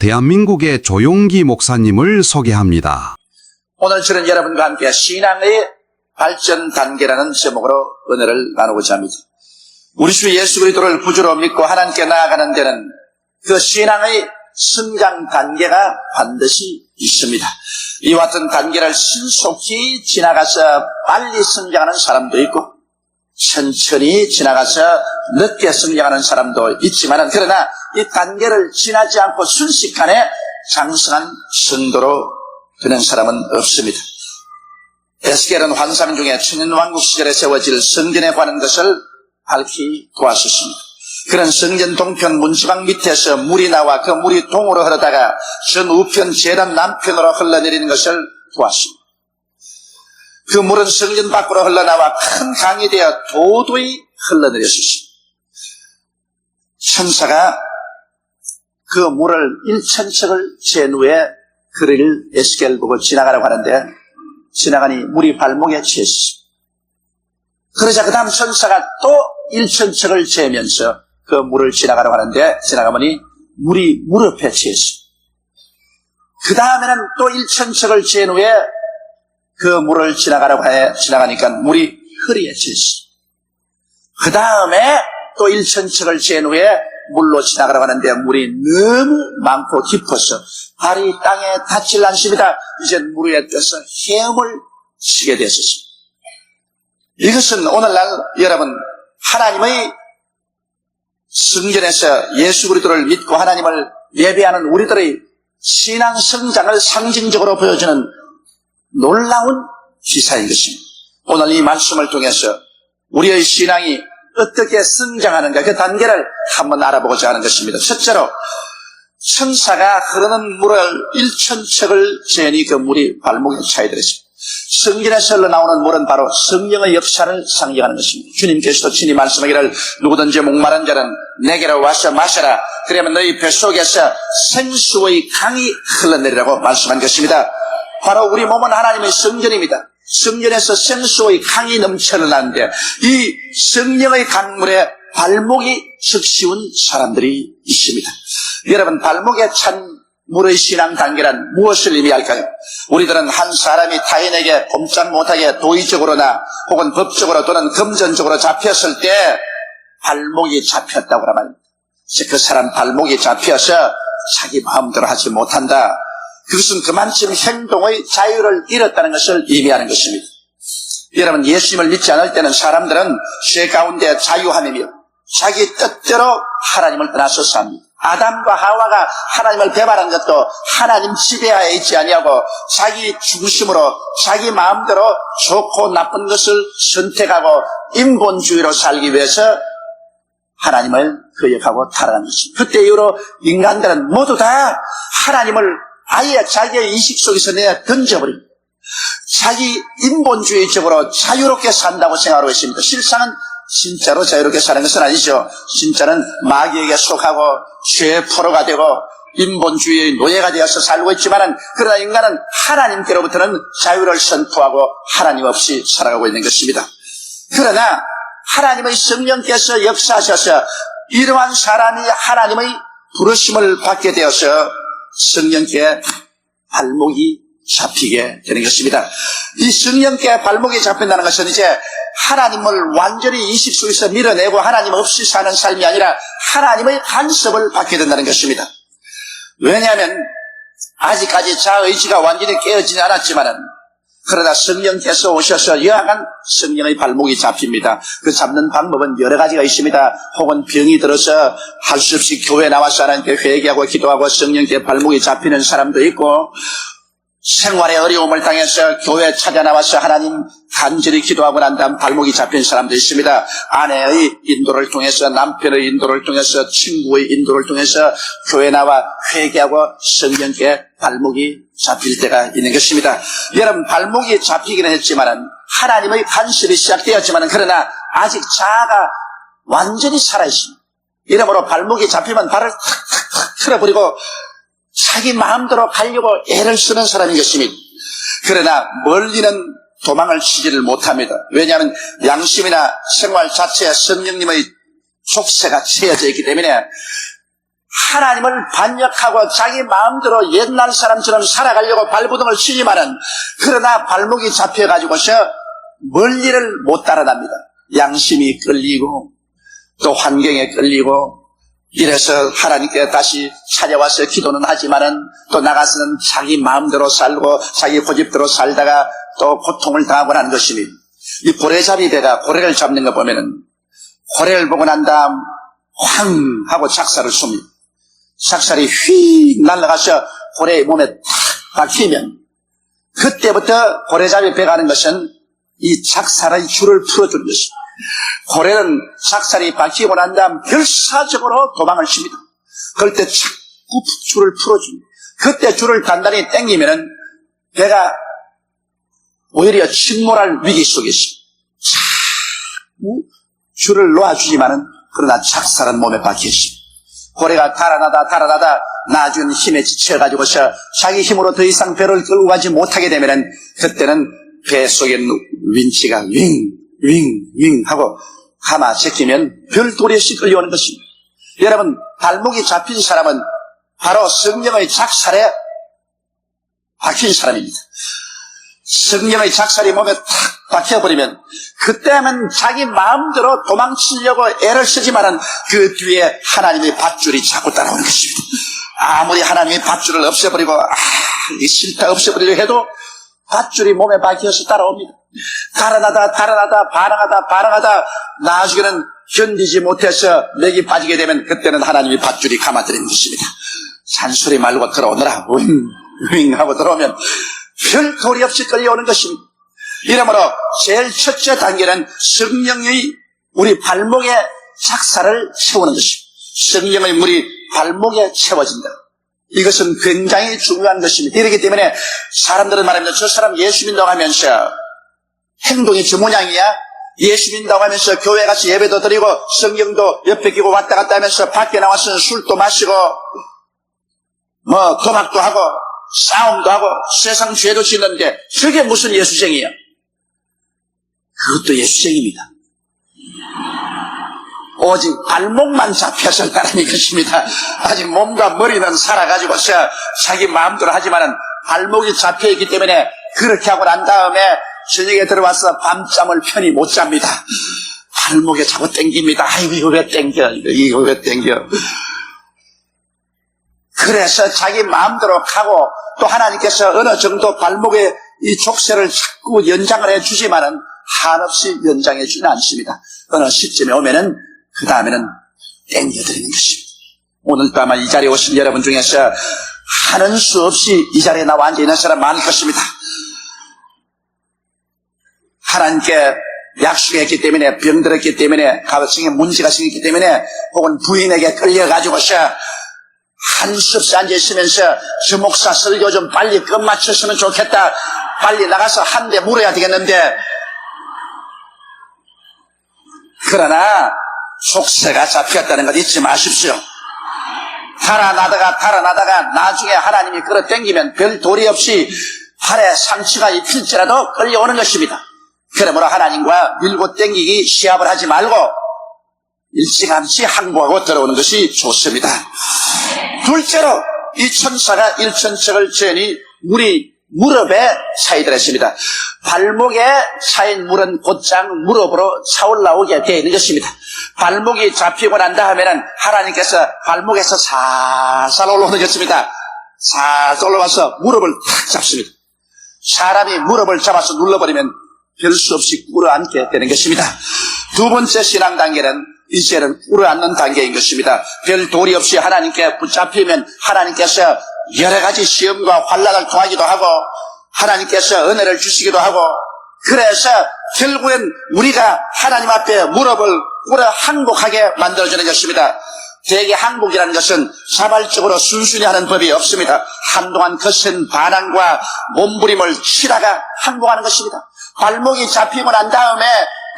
대한민국의 조용기 목사님을 소개합니다. 오늘 저는 여러분과 함께 신앙의 발전 단계라는 제목으로 은혜를 나누고자 합니다. 우리 주 예수 그리스도를 구주로 믿고 하나님께 나아가는 데는 그 신앙의 성장 단계가 반드시 있습니다. 이와 같은 단계를 신속히 지나가서 빨리 성장하는 사람도 있고 천천히 지나가서 늦게 성장하는 사람도 있지만 그러나 이 단계를 지나지 않고 순식간에 장성한 성도로 되는 사람은 없습니다. 에스겔은 환상 중에 천년왕국 시절에 세워질 성전에 관한 것을 밝히 보았었습니다. 그런 성전 동편 문지방 밑에서 물이 나와 그 물이 동으로 흐르다가 전 우편 제단 남편으로 흘러내리는 것을 보았습니다. 그 물은 성전 밖으로 흘러나와 큰 강이 되어 도도히 흘러내렸습니다. 천사가 그 물을 1000척을 잰 후에 그를 에스겔 보고 지나가라고 하는데 지나가니 물이 발목에 채었습니다. 그러자 그 다음 천사가 또 1000척을 재면서 그 물을 지나가라고 하는데 지나가보니 물이 무릎에 채었습니다. 그 다음에는 또 1000척을 잰 후에 그 물을 지나가라고 해 지나가니까 물이 허리에 채었습니다. 그 다음에 또 1000척을 잰 후에 물로 지나가라고 하는데 물이 너무 많고 깊어서 발이 땅에 닿질 않습니다. 이제 물 위에 떠서 헤엄을 치게 됐었습니다. 이것은 오늘날 여러분 하나님의 성전에서 예수 그리스도를 믿고 하나님을 예배하는 우리들의 신앙 성장을 상징적으로 보여주는 놀라운 기사인 것입니다. 오늘 이 말씀을 통해서 우리의 신앙이 어떻게 성장하는가 그 단계를 한번 알아보고자 하는 것입니다. 첫째로 천사가 흐르는 물을 1000척을 재니 그 물이 발목에 차야 되었습니다. 성전에서 흘러나오는 물은 바로 성령의 역사를 상징하는 것입니다. 주님께서도 친히 말씀하기를 누구든지 목마른 자는 내게로 와서 마셔라. 그러면 너희 뱃속에서 생수의 강이 흘러내리라고 말씀한 것입니다. 바로 우리 몸은 하나님의 성전입니다. 성전에서 생수의 강이 넘쳐 흘러나는데 이 성령의 강물에 발목이 적시운 사람들이 있습니다. 여러분 발목에 찬 물의 신앙 단계란 무엇을 의미할까요? 우리들은 한 사람이 타인에게 꼼짝 못하게 도의적으로나 혹은 법적으로 또는 금전적으로 잡혔을 때 발목이 잡혔다고 말합니다. 그 사람 발목이 잡혀서 자기 마음대로 하지 못한다. 그것은 그만큼 행동의 자유를 잃었다는 것을 의미하는 것입니다. 여러분 예수님을 믿지 않을 때는 사람들은 죄 가운데 자유함이며 자기 뜻대로 하나님을 떠나서 삽니다. 아담과 하와가 하나님을 배반한 것도 하나님 지배하에 있지 아니하고 자기 중심으로 자기 마음대로 좋고 나쁜 것을 선택하고 인본주의로 살기 위해서 하나님을 거역하고 타락한 것입니다. 그때 이후로 인간들은 모두 다 하나님을 아예 자기의 인식 속에서 내어 던져버립니다. 자기 인본주의적으로 자유롭게 산다고 생각하고 있습니다. 실상은 진짜로 자유롭게 사는 것은 아니죠. 진짜는 마귀에게 속하고 죄의 포로가 되고 인본주의의 노예가 되어서 살고 있지만 그러나 인간은 하나님께로부터는 자유를 선포하고 하나님 없이 살아가고 있는 것입니다. 그러나 하나님의 성령께서 역사하셔서 이러한 사람이 하나님의 부르심을 받게 되어서 성령께 발목이 잡히게 되는 것입니다. 이 성령께 발목이 잡힌다는 것은 이제 하나님을 완전히 인식 속에서 밀어내고 하나님 없이 사는 삶이 아니라 하나님의 간섭을 받게 된다는 것입니다. 왜냐하면 아직까지 자의지가 완전히 깨어지지 않았지만은 그러나 성령께서 오셔서 여하간 성령의 발목이 잡힙니다. 그 잡는 방법은 여러 가지가 있습니다. 혹은 병이 들어서 할 수 없이 교회 나와서 하나님께 회개하고 기도하고 성령께 발목이 잡히는 사람도 있고 생활의 어려움을 당해서 교회 찾아 나와서 하나님 간절히 기도하고 난 다음 발목이 잡힌 사람도 있습니다. 아내의 인도를 통해서 남편의 인도를 통해서 친구의 인도를 통해서 교회 나와 회개하고 성령께 발목이 잡힐 때가 있는 것입니다. 여러분 발목이 잡히기는 했지만 하나님의 간섭이 시작되었지만 그러나 아직 자아가 완전히 살아있습니다. 이러므로 발목이 잡히면 발을 탁탁탁 틀어버리고 자기 마음대로 가려고 애를 쓰는 사람인 것입니다. 그러나 멀리는 도망을 치지를 못합니다. 왜냐하면 양심이나 생활 자체에 성령님의 족쇄가 채워져 있기 때문에 하나님을 반역하고 자기 마음대로 옛날 사람처럼 살아가려고 발부둥을 치지만은 그러나 발목이 잡혀가지고서 멀리를 못 따라답니다. 양심이 끌리고 또 환경에 끌리고 이래서 하나님께 다시 찾아와서 기도는 하지만은 또 나가서는 자기 마음대로 살고 자기 고집대로 살다가 또 고통을 당하고 하는 것이니 이 고래잡이 배가 고래를 잡는 거 보면은 고래를 보고 난 다음 황 하고 작살을 쏩니다. 작살이 휙 날아가서 고래의 몸에 탁 박히면 그때부터 고래잡이 배가 하는 것은 이 작살의 줄을 풀어주는 것입니다. 고래는 작살이 박히고 난 다음 별사적으로 도망을 칩니다. 그럴 때 자꾸 줄을 풀어줍니다. 그때 줄을 단단히 당기면은 배가 오히려 침몰할 위기 속에 있습니다. 자꾸 줄을 놓아주지만은 그러나 작살은 몸에 박혀 있습니다. 고래가 달아나다 나중에 힘에 지쳐가지고서 자기 힘으로 더 이상 배를 끌고 가지 못하게 되면은 그때는 배 속에 있는 윈치가 윙 하고 가마 제끼면 별도리 없이 끌려오는 것입니다. 여러분, 발목이 잡힌 사람은 바로 성령의 작살에 박힌 사람입니다. 성령의 작살이 몸에 탁 박혀버리면 그때는 자기 마음대로 도망치려고 애를 쓰지만은 그 뒤에 하나님의 밧줄이 자꾸 따라오는 것입니다. 아무리 하나님의 밧줄을 없애버리고 이 싫다 없애버리려 해도 밧줄이 몸에 박혀서 따라옵니다. 달아나다 반항하다 나중에는 견디지 못해서 맥이 빠지게 되면 그때는 하나님의 밧줄이 감아들이는 것입니다. 잔소리 말고 들어오너라 윙 하고 들어오면 별 도리 없이 끌려오는 것입니다. 이러므로 제일 첫째 단계는 성령의 우리 발목에 작살을 채우는 것입니다. 성령의 물이 발목에 채워진다. 이것은 굉장히 중요한 것입니다. 이렇기 때문에 사람들은 말합니다. 저 사람 예수 믿는다고 하면서 행동이 저 모양이야? 예수 믿는다고 하면서 교회 가서 예배도 드리고 성경도 옆에 끼고 왔다 갔다 하면서 밖에 나와서 술도 마시고 도박도 하고 싸움도 하고 세상 죄도 짓는데 저게 무슨 예수쟁이야? 그것도 예수쟁입니다. 오직 발목만 잡혀서 있다는 것입니다. 아직 몸과 머리는 살아가지고서 자기 마음대로 하지만은 발목이 잡혀있기 때문에 그렇게 하고 난 다음에 저녁에 들어와서 밤잠을 편히 못 잡니다. 발목에 자꾸 땡깁니다. 아이고 이거 왜 땡겨. 그래서 자기 마음대로 가고 또 하나님께서 어느 정도 발목에 이 족쇄를 자꾸 연장을 해주지만은 한없이 연장해 주지는 않습니다. 어느 시점에 오면은 그 다음에는 땡겨드리는 것입니다. 오늘도 아마 이 자리에 오신 여러분 중에서 하는 수 없이 이 자리에 나와 앉아있는 사람 많을 것입니다. 하나님께 약속했기 때문에 병들었기 때문에 가정에 문제가 생겼기 때문에 혹은 부인에게 끌려가지고서 한 수 없이 앉아있으면서 저 목사 설교 좀 빨리 끝마쳤으면 좋겠다. 빨리 나가서 한 대 물어야 되겠는데 그러나 속세가 잡혔다는 것 잊지 마십시오. 달아나다가 나중에 하나님이 끌어당기면 별 도리 없이 팔에 상처가 입힐지라도 끌려오는 것입니다. 그러므로 하나님과 밀고 당기기 시합을 하지 말고 일찌감치 항복하고 들어오는 것이 좋습니다. 둘째로 이 천사가 일천척을 지으니 물이 무릎에 차이더라 했습니다. 발목에 차인 물은 곧장 무릎으로 차올라오게 되어 있는 것입니다. 발목이 잡히고 난다 하면은 하나님께서 발목에서 살살 올라오는 것입니다. 살살 올라와서 무릎을 탁 잡습니다. 사람이 무릎을 잡아서 눌러버리면 별 수 없이 꿇어앉게 되는 것입니다. 두 번째 신앙 단계는 이제는 꿇어앉는 단계인 것입니다. 별 도리 없이 하나님께 붙잡히면 하나님께서 여러 가지 시험과 환난을 통하기도 하고 하나님께서 은혜를 주시기도 하고 그래서 결국엔 우리가 하나님 앞에 무릎을 꿇어 항복하게 만들어주는 것입니다. 대개 항복이라는 것은 자발적으로 순순히 하는 법이 없습니다. 한동안 거센 반항과 몸부림을 치다가 항복하는 것입니다. 발목이 잡히고 난 다음에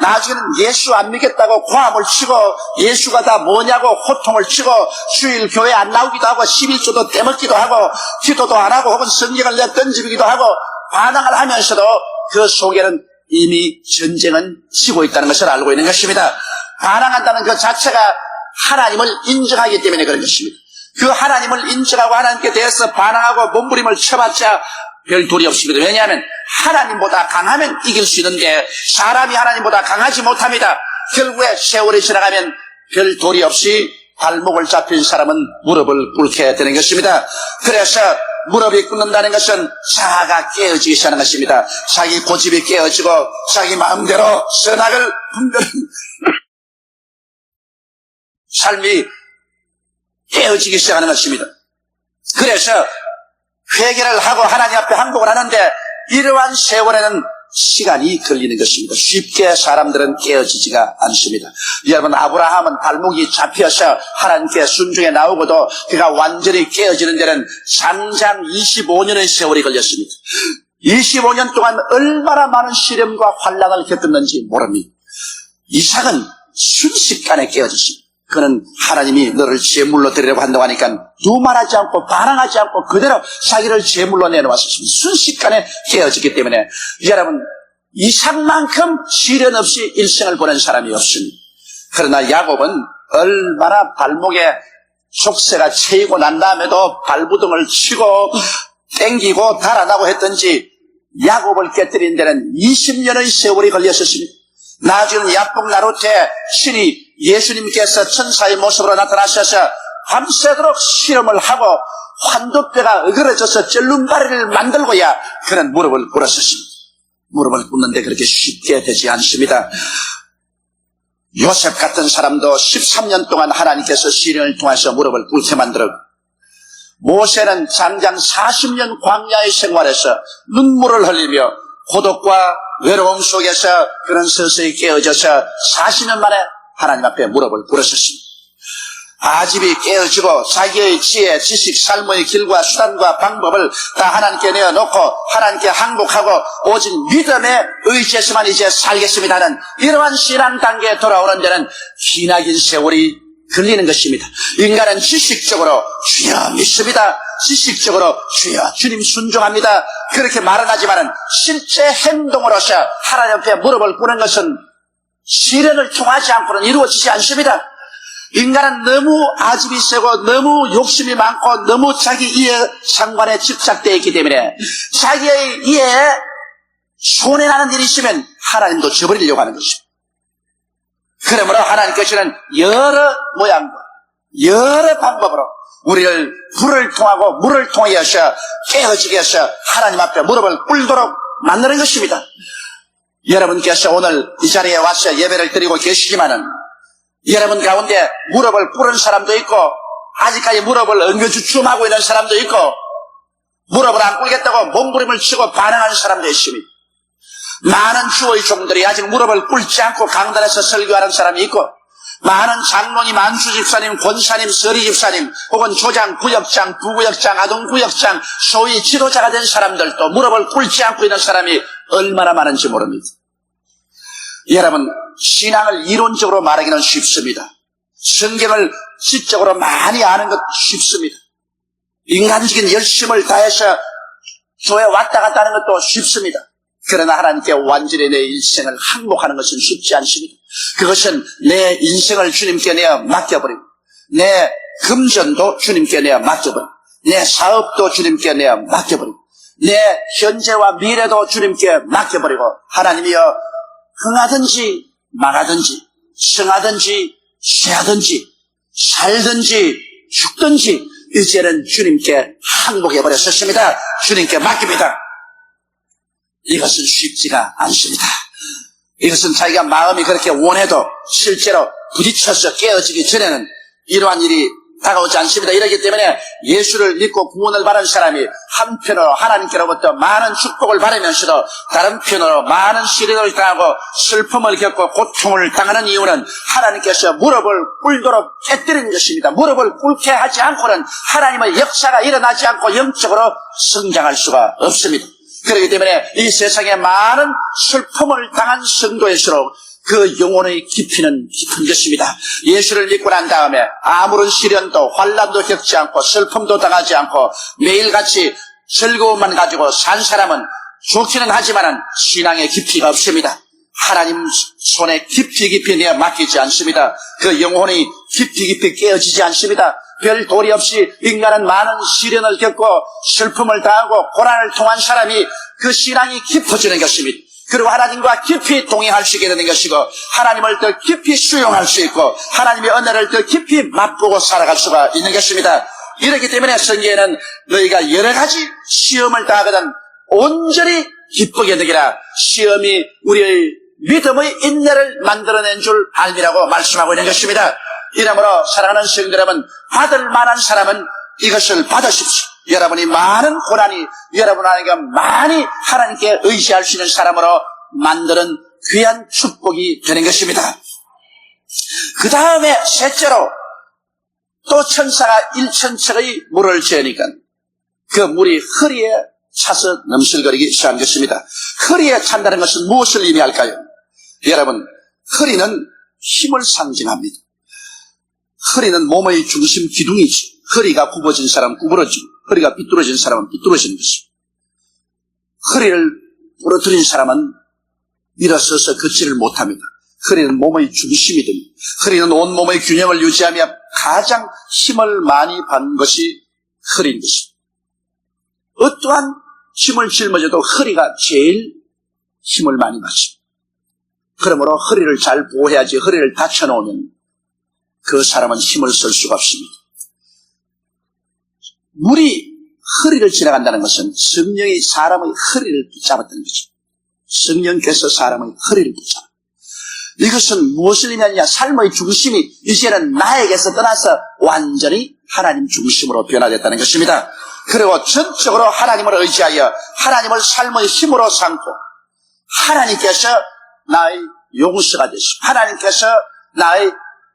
나중에는 예수 안 믿겠다고 고함을 치고 예수가 다 뭐냐고 호통을 치고 주일 교회 안 나오기도 하고 11조도 떼먹기도 하고 기도도 안 하고 혹은 성경을 내 던지기도 하고 반항을 하면서도 그 속에는 이미 전쟁은 치고 있다는 것을 알고 있는 것입니다. 반항한다는 그 자체가 하나님을 인정하기 때문에 그런 것입니다. 그 하나님을 인정하고 하나님께 대해서 반항하고 몸부림을 쳐봤자 별 도리 없습니다. 왜냐하면 하나님보다 강하면 이길 수 있는데 사람이 하나님보다 강하지 못합니다. 결국에 세월이 지나가면 별 도리 없이 발목을 잡힌 사람은 무릎을 꿇게 되는 것입니다. 그래서 무릎이 꿇는다는 것은 자아가 깨어지기 시작하는 것입니다. 자기 고집이 깨어지고 자기 마음대로 선악을 분별하는 삶이 깨어지기 시작하는 것입니다. 그래서 회개를 하고 하나님 앞에 항복을 하는데 이러한 세월에는 시간이 걸리는 것입니다. 쉽게 사람들은 깨어지지가 않습니다. 여러분, 아브라함은 발목이 잡혀서 하나님께 순종해 나오고도 그가 완전히 깨어지는 데는 장장 25년의 세월이 걸렸습니다. 25년 동안 얼마나 많은 시련과 환난을 겪었는지 모릅니다. 이삭은 순식간에 깨어졌습니다. 그는 하나님이 너를 제물로 드리려고 한다고 하니까 두말하지 않고 반항하지 않고 그대로 자기를 제물로 내놓았습니다. 순식간에 깨어지기 때문에 여러분, 이삭만큼 시련 없이 일생을 보낸 사람이 없습니다. 그러나 야곱은 얼마나 발목에 족쇄가 채이고 난 다음에도 발부둥을 치고 땡기고 달아나고 했던지 야곱을 깨뜨린 데는 20년의 세월이 걸렸었습니다. 나중에 야복 나루테 신이 예수님께서 천사의 모습으로 나타나셔서 밤새도록 실험을 하고 환도뼈가 어그러져서 쩔름바리를 만들고야 그는 무릎을 꿇었습니다. 무릎을 꿇는데 그렇게 쉽게 되지 않습니다. 요셉 같은 사람도 13년 동안 하나님께서 시련을 통해서 무릎을 꿇게 만들었고, 모세는 장장 40년 광야의 생활에서 눈물을 흘리며 고독과 외로움 속에서 그는 서서히 깨어져서 40년 만에 하나님 앞에 무릎을 꿇었습니다. 아집이 깨어지고 자기의 지혜, 지식, 삶의 길과 수단과 방법을 다 하나님께 내어놓고 하나님께 항복하고 오직 믿음에 의지해서만 이제 살겠습니다 하는 이러한 신앙 단계에 돌아오는 데는 기나긴 세월이 걸리는 것입니다. 인간은 지식적으로 주여 믿습니다, 지식적으로 주여 주님 순종합니다, 그렇게 말은 하지만은 실제 행동으로서 하나님 앞에 무릎을 꿇는 것은 시련을 통하지 않고는 이루어지지 않습니다. 인간은 너무 아집이 세고 너무 욕심이 많고 너무 자기 이해 상관에 집착되어 있기 때문에 자기의 이해에 손해나는 일이 있으면 하나님도 저버리려고 하는 것입니다. 그러므로 하나님께서는 여러 모양과 여러 방법으로 우리를 불을 통하고 물을 통해서 깨어지게 해서 하나님 앞에 무릎을 꿇도록 만드는 것입니다. 여러분께서 오늘 이 자리에 와서 예배를 드리고 계시지만은 여러분 가운데 무릎을 꿇은 사람도 있고 아직까지 무릎을 엉겨주춤하고 있는 사람도 있고 무릎을 안 꿇겠다고 몸부림을 치고 반항하는 사람도 있습니다. 많은 주의 종들이 아직 무릎을 꿇지 않고 강단에서 설교하는 사람이 있고 많은 장로님, 안수 집사님, 권사님, 서리 집사님 혹은 조장, 구역장, 부구역장, 아동구역장 소위 지도자가 된 사람들도 무릎을 꿇지 않고 있는 사람이 얼마나 많은지 모릅니다. 여러분, 신앙을 이론적으로 말하기는 쉽습니다. 성경을 지적으로 많이 아는 것 쉽습니다. 인간적인 열심을 다해서 교회 왔다 갔다 하는 것도 쉽습니다. 그러나 하나님께 완전히 내 인생을 항복하는 것은 쉽지 않습니다. 그것은 내 인생을 주님께 내어 맡겨버리고 내 금전도 주님께 내어 맡겨버리고 내 사업도 주님께 내어 맡겨버리고 내 현재와 미래도 주님께 맡겨버리고 하나님이여 흥하든지 망하든지 성하든지 쇠하든지 살든지 죽든지 이제는 주님께 항복해버렸습니다. 주님께 맡깁니다. 이것은 쉽지가 않습니다. 이것은 자기가 마음이 그렇게 원해도 실제로 부딪혀서 깨어지기 전에는 이러한 일이 다가오지 않습니다. 이렇기 때문에 예수를 믿고 구원을 받은 사람이 한편으로 하나님께로부터 많은 축복을 받으면서도 다른 편으로 많은 시련을 당하고 슬픔을 겪고 고통을 당하는 이유는 하나님께서 무릎을 꿇도록 깨뜨리는 것입니다. 무릎을 꿇게 하지 않고는 하나님의 역사가 일어나지 않고 영적으로 성장할 수가 없습니다. 그렇기 때문에 이 세상에 많은 슬픔을 당한 성도일수록 그 영혼의 깊이는 깊은 것입니다. 예수를 믿고 난 다음에 아무런 시련도 환난도 겪지 않고 슬픔도 당하지 않고 매일같이 즐거움만 가지고 산 사람은 좋기는 하지만 신앙의 깊이가 없습니다. 하나님 손에 깊이 내어 맡기지 않습니다. 그 영혼이 깊이 깨어지지 않습니다. 별 도리 없이 인간은 많은 시련을 겪고 슬픔을 당하고 고난을 통한 사람이 그 신앙이 깊어지는 것입니다. 그리고 하나님과 깊이 동행할 수 있게 되는 것이고 하나님을 더 깊이 수용할 수 있고 하나님의 은혜를 더 깊이 맛보고 살아갈 수가 있는 것입니다. 이렇기 때문에 성경에는 너희가 여러 가지 시험을 당하거든 온전히 기쁘게 되기라. 시험이 우리의 믿음의 인내를 만들어낸 줄 알미라고 말씀하고 있는 것입니다. 이러므로 사랑하는 성도 여러분, 받을 만한 사람은 이것을 받으십시오. 여러분이 많은 고난이 여러분에게 많이 하나님께 의지할 수 있는 사람으로 만드는 귀한 축복이 되는 것입니다. 그 다음에 셋째로 또 천사가 1,000척의 물을 재니까 그 물이 허리에 차서 넘실거리기 시작한 것입니다. 허리에 찬다는 것은 무엇을 의미할까요? 여러분, 허리는 힘을 상징합니다. 허리는 몸의 중심 기둥이지. 허리가 굽어진 사람은 구부러지고 허리가 삐뚤어진 사람은 삐뚤어지는 것입니다. 허리를 부러뜨린 사람은 일어서서 걷지를 못합니다. 허리는 몸의 중심이 됩니다. 허리는 온몸의 균형을 유지하며 가장 힘을 많이 받는 것이 허리인 것입니다. 어떠한 힘을 짊어져도 허리가 제일 힘을 많이 받습니다. 그러므로 허리를 잘 보호해야지 허리를 다쳐놓으면 그 사람은 힘을 쓸 수가 없습니다. 물이 허리를 지나간다는 것은 성령이 사람의 허리를 붙잡았다는 거죠. 성령께서 사람의 허리를 붙잡아. 이것은 무엇을 의미하느냐? 삶의 중심이 이제는 나에게서 떠나서 완전히 하나님 중심으로 변화됐다는 것입니다. 그리고 전적으로 하나님을 의지하여 하나님을 삶의 힘으로 삼고 하나님께서 나의 용서가 되시고 하나님께서 나의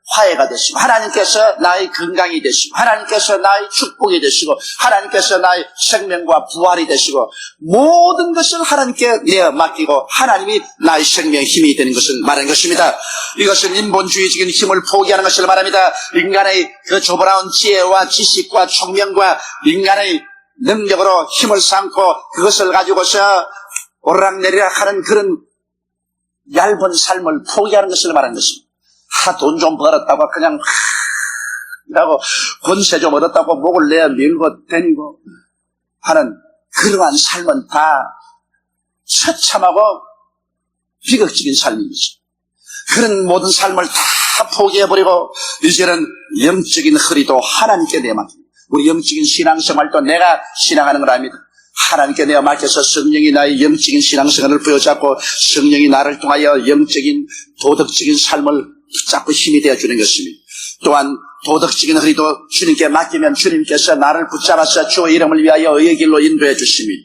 화해가 되시고 하나님께서 나의 건강이 되시고 하나님께서 나의 축복이 되시고 하나님께서 나의 생명과 부활이 되시고 모든 것을 하나님께 내어 맡기고 하나님이 나의 생명의 힘이 되는 것을 말하는 것입니다. 이것은 인본주의적인 힘을 포기하는 것을 말합니다. 인간의 그 조보라운 지혜와 지식과 총명과 인간의 능력으로 힘을 삼고 그것을 가지고서 오르락내리락 하는 그런 얇은 삶을 포기하는 것을 말하는 것입니다. 돈 좀 벌었다고 그냥 이라고 권세 좀 얻었다고 목을 내어 밀고 다니고 하는 그러한 삶은 다 처참하고 비극적인 삶이죠. 그런 모든 삶을 다 포기해버리고 이제는 영적인 허리도 하나님께 내맡깁니다. 우리 영적인 신앙생활도 내가 신앙하는 걸 압니다. 하나님께 내어 맡겨서 성령이 나의 영적인 신앙생활을 부여잡고 성령이 나를 통하여 영적인 도덕적인 삶을 붙잡고 힘이 되어주는 것입니다. 또한 도덕적인 허리도 주님께 맡기면 주님께서 나를 붙잡아서 주의 이름을 위하여 의의 길로 인도해 주십니다.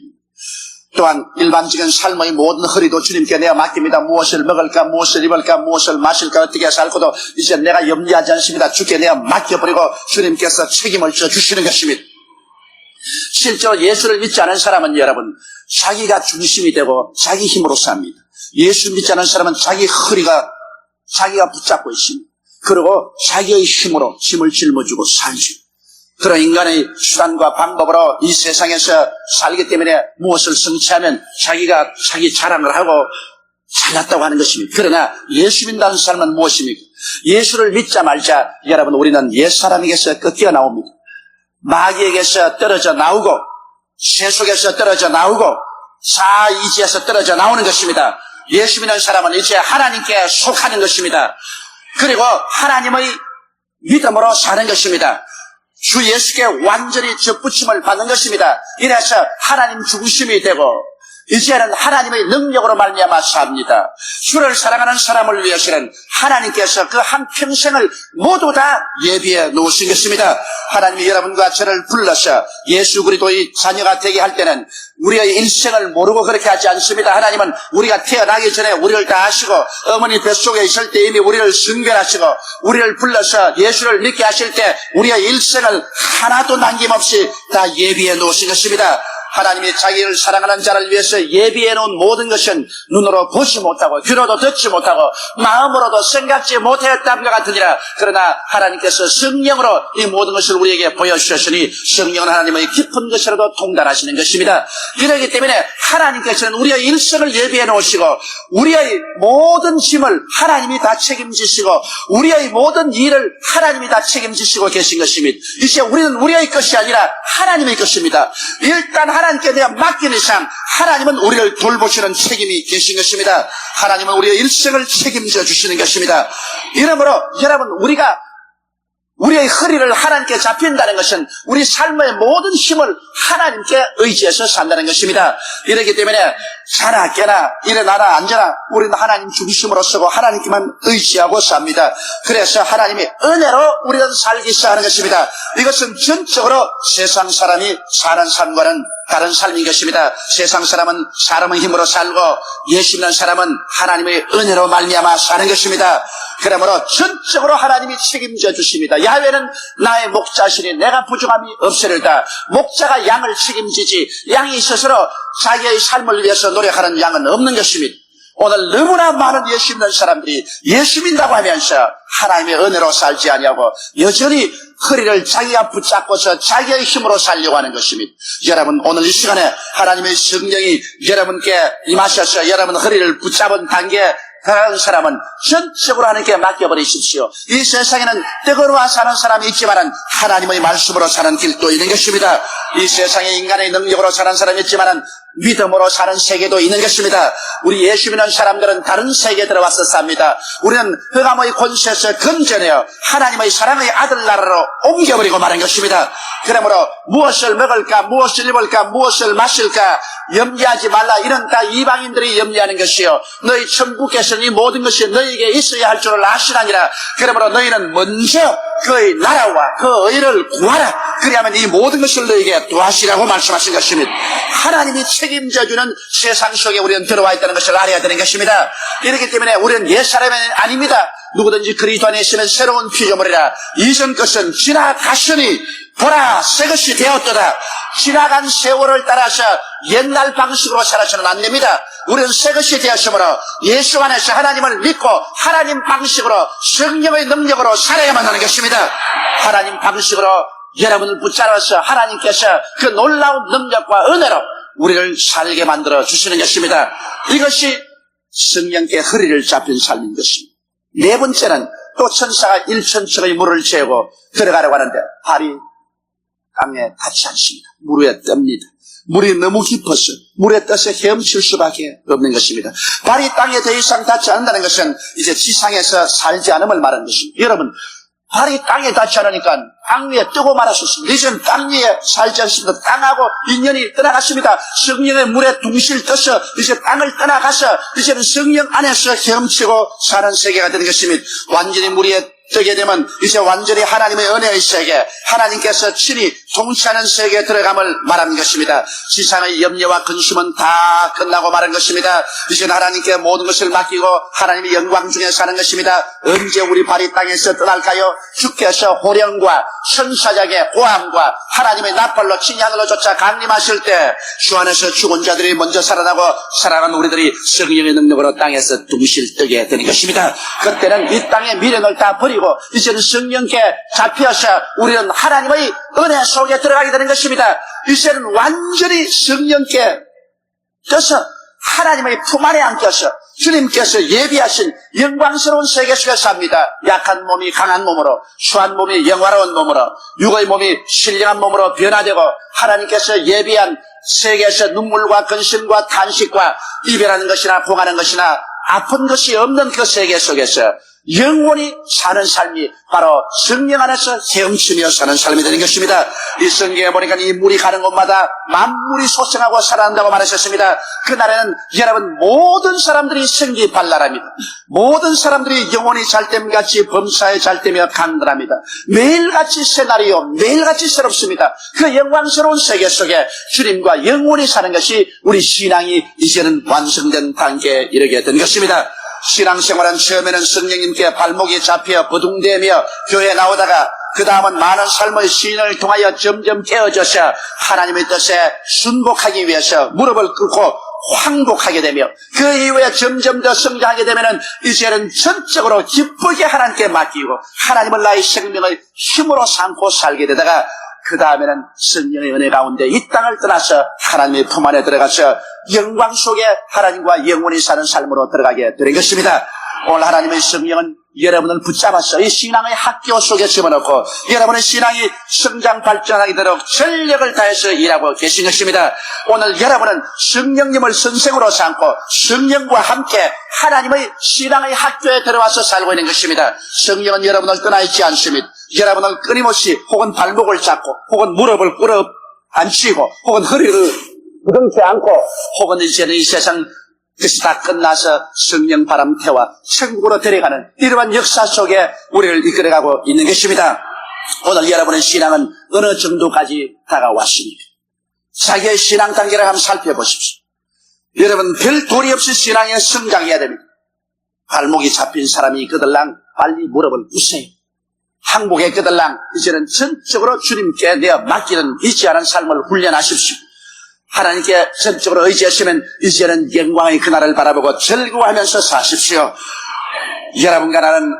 또한 일반적인 삶의 모든 허리도 주님께 내어 맡깁니다. 무엇을 먹을까, 무엇을 입을까, 무엇을 마실까, 어떻게 살고도 이제 내가 염려하지 않습니다. 주께 내어 맡겨버리고 주님께서 책임을 져주시는 것입니다. 실제로 예수를 믿지 않은 사람은 여러분 자기가 중심이 되고 자기 힘으로 삽니다. 예수 믿지 않은 사람은 자기가 붙잡고 있습니다. 그리고 자기의 힘으로 짐을 짊어지고 살죠. 그런 인간의 수단과 방법으로 이 세상에서 살기 때문에 무엇을 성취하면 자기가 자기 자랑을 하고 잘났다고 하는 것입니다. 그러나 예수 믿는 사람은 무엇입니까? 예수를 믿자 말자 여러분 우리는 옛사람에게서 꺾여 나옵니다. 마귀에게서 떨어져 나오고 새 속에서 떨어져 나오고 자의지에서 떨어져 나오는 것입니다. 예수 믿는 사람은 이제 하나님께 속하는 것입니다. 그리고 하나님의 믿음으로 사는 것입니다. 주 예수께 완전히 접붙임을 받는 것입니다. 이래서 하나님 중심이 되고 이제는 하나님의 능력으로 말미암아 삽니다. 주를 사랑하는 사람을 위해서는 하나님께서 그 한평생을 모두 다 예비해 놓으신 것입니다. 하나님이 여러분과 저를 불러서 예수 그리스도의 자녀가 되게 할 때는 우리의 인생을 모르고 그렇게 하지 않습니다. 하나님은 우리가 태어나기 전에 우리를 다 아시고 어머니 뱃속에 있을 때 이미 우리를 선별하시고 우리를 불러서 예수를 믿게 하실 때 우리의 일생을 하나도 남김없이 다 예비해 놓으신 것입니다. 하나님이 자기를 사랑하는 자를 위해서 예비해 놓은 모든 것은 눈으로 보지 못하고 귀로도 듣지 못하고 마음으로도 생각지 못했다는 것 같으니라. 그러나 하나님께서 성령으로 이 모든 것을 우리에게 보여주셨으니 성령은 하나님의 깊은 것이라도 통달하시는 것입니다. 이러기 때문에 하나님께서는 우리의 일생을 예비해 놓으시고 우리의 모든 짐을 하나님이 다 책임지시고 우리의 모든 일을 하나님이 다 책임지시고 계신 것입니다. 이제 우리는 우리의 것이 아니라 하나님의 것입니다. 일단 하나님께 대한 맡긴 이상 하나님은 우리를 돌보시는 책임이 계신 것입니다. 하나님은 우리의 일생을 책임져 주시는 것입니다. 이러므로 여러분 우리의 허리를 하나님께 잡힌다는 것은 우리 삶의 모든 힘을 하나님께 의지해서 산다는 것입니다. 이렇기 때문에 자나 깨나 일어나나 앉아나 우리는 하나님 중심으로 서고 하나님께만 의지하고 삽니다. 그래서 하나님이 은혜로 우리는 살기 시작하는 것입니다. 이것은 전적으로 세상 사람이 사는 삶과는 다른 삶인 것입니다. 세상 사람은 사람의 힘으로 살고 예수 믿는 사람은 하나님의 은혜로 말미암아 사는 것입니다. 그러므로 전적으로 하나님이 책임져 주십니다. 야훼는 나의 목자시니 내가 부족함이 없으리다. 목자가 양을 책임지지 양이 스스로 자기의 삶을 위해서 노력하는 양은 없는 것입니다. 오늘 너무나 많은 예수 믿는 사람들이 예수 믿는다고 하면서 하나님의 은혜로 살지 아니하고 여전히 허리를 자기가 붙잡고서 자기의 힘으로 살려고 하는 것입니다. 여러분 오늘 이 시간에 하나님의 성령이 여러분께 임하셔서 여러분 허리를 붙잡은 단계에 그런 사람은 전적으로 하나님께 맡겨버리십시오. 이 세상에는 뜨거워 사는 사람이 있지만 하나님의 말씀으로 사는 길도 있는 것입니다. 이 세상에 인간의 능력으로 사는 사람이 있지만 믿음으로 사는 세계도 있는 것입니다. 우리 예수 믿는 사람들은 다른 세계에 들어와서 삽니다. 우리는 흑암의 권세에서 건져내어 하나님의 사랑의 아들 나라로 옮겨버리고 마는 것입니다. 그러므로 무엇을 먹을까, 무엇을 입을까, 무엇을 마실까 염려하지 말라. 이런 다 이방인들이 염려하는 것이요, 너희 천국께서는 이 모든 것이 너희에게 있어야 할 줄을 아시나니라. 그러므로 너희는 먼저 그의 나라와 그 의를 구하라. 그리하면 이 모든 것을 너희에게 도하시라고 말씀하신 것입니다. 하나님이 책임져주는 세상 속에 우리는 들어와 있다는 것을 알아야 되는 것입니다. 이렇기 때문에 우리는 옛사람이 아닙니다. 누구든지 그리스도 안에 있으면 새로운 피조물이라. 이전 것은 지나갔으니 보라 새 것이 되었도다. 지나간 세월을 따라서 옛날 방식으로 살아서는 안 됩니다. 우리는 새 것이 되었으므로 예수 안에서 하나님을 믿고 하나님 방식으로 성령의 능력으로 살아야만 하는 것입니다. 하나님 방식으로 여러분을 붙잡아서 하나님께서 그 놀라운 능력과 은혜로 우리를 살게 만들어 주시는 것입니다. 이것이 성령께 허리를 잡힌 삶인 것입니다. 네 번째는 또 천사가 1,000척의 물을 재고 들어가려고 하는데 발이 땅에 닿지 않습니다. 물 위에 뜹니다. 물이 너무 깊어서 물에 떠서 헤엄칠 수밖에 없는 것입니다. 발이 땅에 더 이상 닿지 않는다는 것은 이제 지상에서 살지 않음을 말하는 것입니다. 여러분, 발이 땅에 닿지 않으니까 땅 위에 뜨고 말았었습니다. 이제는 땅 위에 살지 않습니다. 땅하고 인연이 떠나갔습니다. 성령의 물에 둥실 떠서 이제 땅을 떠나가서 이제는 성령 안에서 헤엄치고 사는 세계가 되는 것입니다. 완전히 물 위에 뜨게 되면 이제 완전히 하나님의 은혜의 세계, 하나님께서 친히 통치하는 세계에 들어감을 말하는 것입니다. 지상의 염려와 근심은 다 끝나고 마는 것입니다. 이제 하나님께 모든 것을 맡기고 하나님의 영광 중에 사는 것입니다. 언제 우리 발이 땅에서 떠날까요? 주께서 호령과 천사장의 호함과 하나님의 나팔로 친히 하늘로 쫓아 강림하실 때 주 안에서 죽은 자들이 먼저 살아나고 살아난 우리들이 성령의 능력으로 땅에서 둥실 뜨게 되는 것입니다. 그때는 이 땅의 미련을 다 버리고 이제는 성령께 잡혀서 우리는 하나님의 은혜 속에 들어가게 되는 것입니다. 이제는 완전히 성령께 떠서 하나님의 품 안에 안겨서 주님께서 예비하신 영광스러운 세계 속에 삽니다. 약한 몸이 강한 몸으로, 수한 몸이 영화로운 몸으로, 육의 몸이 신령한 몸으로 변화되고 하나님께서 예비한 세계에서 눈물과 근심과 탄식과 이별하는 것이나 봉하는 것이나 아픈 것이 없는 그 세계 속에서 영원히 사는 삶이 바로 성령 안에서 헤엄치며 사는 삶이 되는 것입니다. 이 성경에 보니까 이 물이 가는 곳마다 만물이 소생하고 살아난다고 말하셨습니다. 그날에는 여러분 모든 사람들이 생기 발랄합니다. 모든 사람들이 영혼이 잘됨같이 범사에 잘되며 강건합니다. 매일같이 시나리오, 매일같이 새롭습니다. 그 영광스러운 세계 속에 주님과 영원히 사는 것이 우리 신앙이 이제는 완성된 단계에 이르게 된 것입니다. 신앙생활은 처음에는 성령님께 발목이 잡혀 버둥대며 교회에 나오다가 그 다음은 많은 삶의 시인을 통하여 점점 깨어져서 하나님의 뜻에 순복하기 위해서 무릎을 꿇고 황복하게 되며 그 이후에 점점 더 성장하게 되면은 이제는 전적으로 기쁘게 하나님께 맡기고 하나님을 나의 생명의 힘으로 삼고 살게 되다가 그 다음에는 성령의 은혜 가운데 이 땅을 떠나서 하나님의 품 안에 들어가서 영광 속에 하나님과 영원히 사는 삶으로 들어가게 되는 것입니다. 오늘 하나님의 성령은 여러분을 붙잡아서 이 신앙의 학교 속에 집어넣고 여러분의 신앙이 성장 발전하게 되도록 전력을 다해서 일하고 계신 것입니다. 오늘 여러분은 성령님을 선생으로 삼고 성령과 함께 하나님의 신앙의 학교에 들어와서 살고 있는 것입니다. 성령은 여러분을 떠나 있지 않습니다. 여러분을 끊임없이 혹은 발목을 잡고 혹은 무릎을 꿇어 앉히고 혹은 허리를 부둥지 않고 혹은 이제는 이 세상 그것이 다 끝나서 성령 바람 태워 천국으로 데려가는 이러한 역사 속에 우리를 이끌어가고 있는 것입니다. 오늘 여러분의 신앙은 어느 정도까지 다가왔습니까? 자기의 신앙 단계를 한번 살펴보십시오. 여러분 별 도리 없이 신앙에 성장해야 됩니다. 발목이 잡힌 사람이 끄들랑 빨리 무릎을 꿇으세요. 항복에 끄들랑 이제는 전적으로 주님께 내어 맡기는 의지하는 삶을 훈련하십시오. 하나님께 전적으로 의지하시면 이제는 영광의 그날을 바라보고 즐거워하면서 사십시오. 여러분과 나는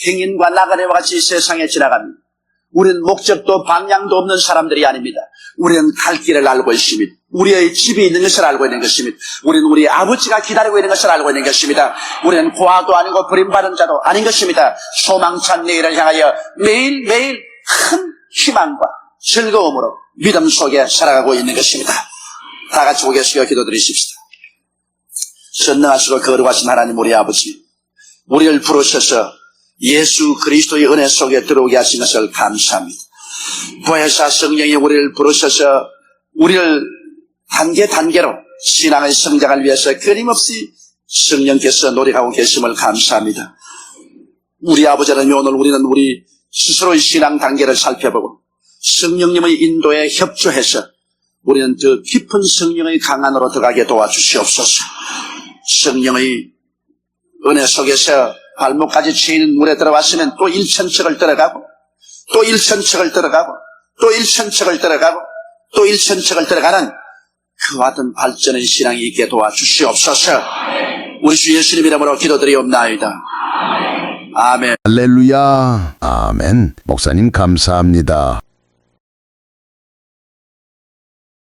행인과 나그네와 같이 세상에 지나갑니다. 우리는 목적도 방향도 없는 사람들이 아닙니다. 우리는 갈 길을 알고 있습니다. 우리의 집이 있는 것을 알고 있는 것입니다. 우리는 우리 아버지가 기다리고 있는 것을 알고 있는 것입니다. 우리는 고아도 아니고 버림받은 자도 아닌 것입니다. 소망찬 내일을 향하여 매일매일 큰 희망과 즐거움으로 믿음 속에 살아가고 있는 것입니다. 다 같이 고개 숙여 기도드리십시다. 선능하시고 거룩하신 하나님 우리 아버지, 우리를 부르셔서 예수 그리스도의 은혜 속에 들어오게 하신 것을 감사합니다. 보혜사 성령이 우리를 부르셔서 우리를 단계로 신앙의 성장을 위해서 끊임없이 성령께서 노력하고 계심을 감사합니다. 우리 아버지는 오늘 우리는 우리 스스로의 신앙 단계를 살펴보고 성령님의 인도에 협조해서 우리는 더 깊은 성령의 강안으로 들어가게 도와주시옵소서. 성령의 은혜 속에서 발목까지 치이는 물에 들어왔으면 또 1,000척을 들어가고 또 1,000척을 들어가고 또 1,000척을 들어가고 또 1,000척을 들어가는 그와 같은 발전의 신앙이 있게 도와주시옵소서. 우리 주 예수님 이름으로 기도드리옵나이다. 아멘. 할렐루야. 아멘. 목사님 감사합니다.